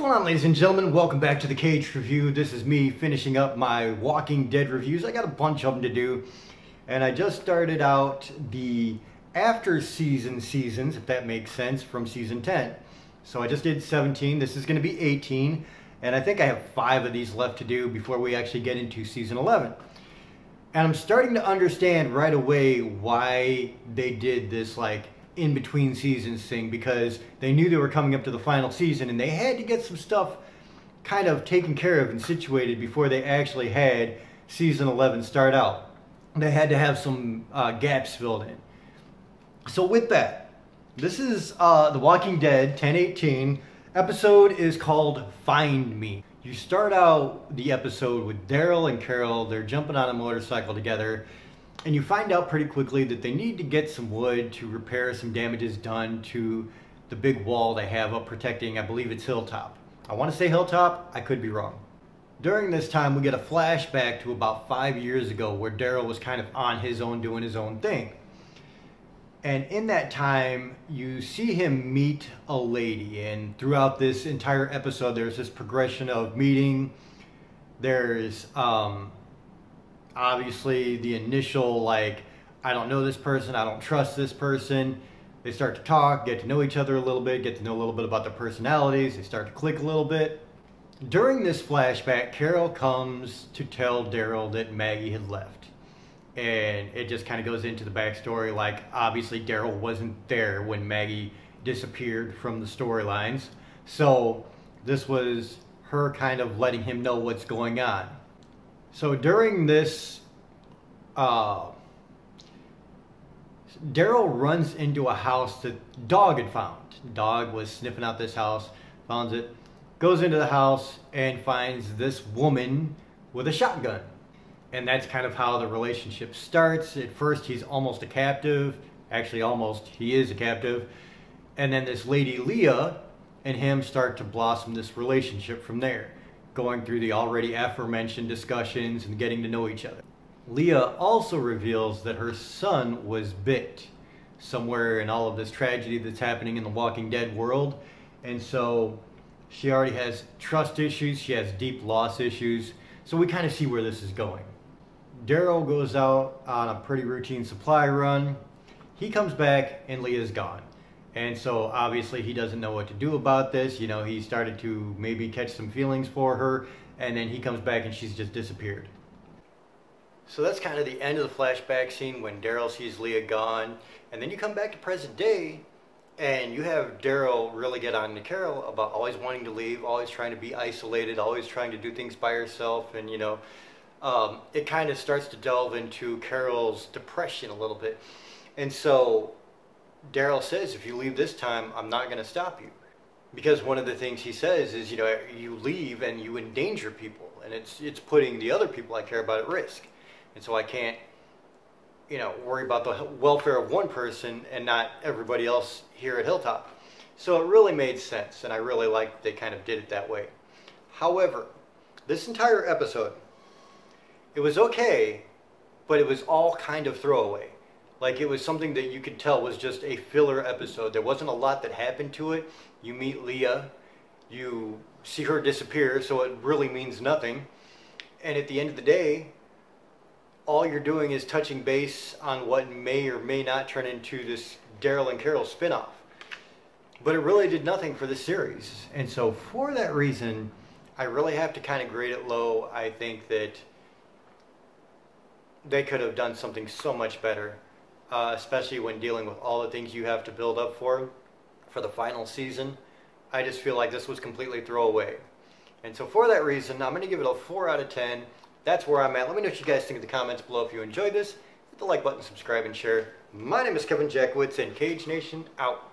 going on, ladies and gentlemen? Welcome back to the Kaged review. This is me finishing up my Walking Dead reviews. I got a bunch of them to do, and I just started out the after seasons, if that makes sense, from season 10. So I just did 17. This is going to be 18, and I think I have 5 of these left to do before we actually get into season 11. And I'm starting to understand right away why they did this in between seasons thing, because they knew they were coming up to the final season and they had to get some stuff kind of taken care of and situated before they actually had season 11 start out. They had to have some gaps filled in. So with that, this is The Walking Dead 10/18. Episode is called Find Me. You start out the episode with Daryl and Carol. They're jumping on a motorcycle together, and you find out pretty quickly that they need to get some wood to repair some damages done to the big wall they have up protecting, I believe it's Hilltop. I want to say Hilltop, I could be wrong. During this time, we get a flashback to about 5 years ago where Daryl was kind of on his own, doing his own thing. And in that time, you see him meet a lady, and throughout this entire episode, there's this progression of meeting. There's obviously the initial, I don't know this person, I don't trust this person. They start to talk, get to know each other a little bit, get to know a little bit about their personalities. They start to click a little bit. During this flashback, Carol comes to tell Daryl that Maggie had left. And it just kind of goes into the backstory, obviously Daryl wasn't there when Maggie disappeared from the storylines. So this was her kind of letting him know what's going on. So during this, Daryl runs into a house that Dog had found. Dog was sniffing out this house, finds it, goes into the house and finds this woman with a shotgun. And that's kind of how the relationship starts. At first, he's almost a captive. Actually, almost, he is a captive. And then this lady, Leah, and him start to blossom this relationship from there, going through the already aforementioned discussions and getting to know each other. Leah also reveals that her son was bit somewhere in all of this tragedy that's happening in the Walking Dead world. And so she already has trust issues. She has deep loss issues. So we kind of see where this is going. Daryl goes out on a pretty routine supply run. He comes back and Leah's gone. And so obviously he doesn't know what to do about this. You know, he started to maybe catch some feelings for her, and then he comes back and she's just disappeared. So that's kind of the end of the flashback scene when Daryl sees Leah gone. And then you come back to present day and you have Daryl really get on to Carol about always wanting to leave, always trying to be isolated, always trying to do things by herself. And it kind of starts to delve into Carol's depression a little bit. And so Daryl says, if you leave this time, I'm not going to stop you. Because one of the things he says is, you leave and you endanger people. And it's putting the other people I care about at risk. And so I can't, worry about the welfare of one person and not everybody else here at Hilltop. So it really made sense. And I really liked they kind of did it that way. However, this entire episode, it was okay, but it was all kind of throwaway. It was something that you could tell was just a filler episode. There wasn't a lot that happened to it. You meet Leah, you see her disappear, so it really means nothing. And at the end of the day, all you're doing is touching base on what may or may not turn into this Daryl and Carol spinoff. But it really did nothing for the series. And so for that reason, I really have to kind of grade it low. I think that they could have done something so much better, especially when dealing with all the things you have to build up for the final season. I just feel like this was completely throwaway. And so for that reason, I'm going to give it a 4 out of 10. That's where I'm at. Let me know what you guys think in the comments below. If you enjoyed this, hit the like button, subscribe, and share. My name is Kevin Jackowitz, and Kaged Nation out.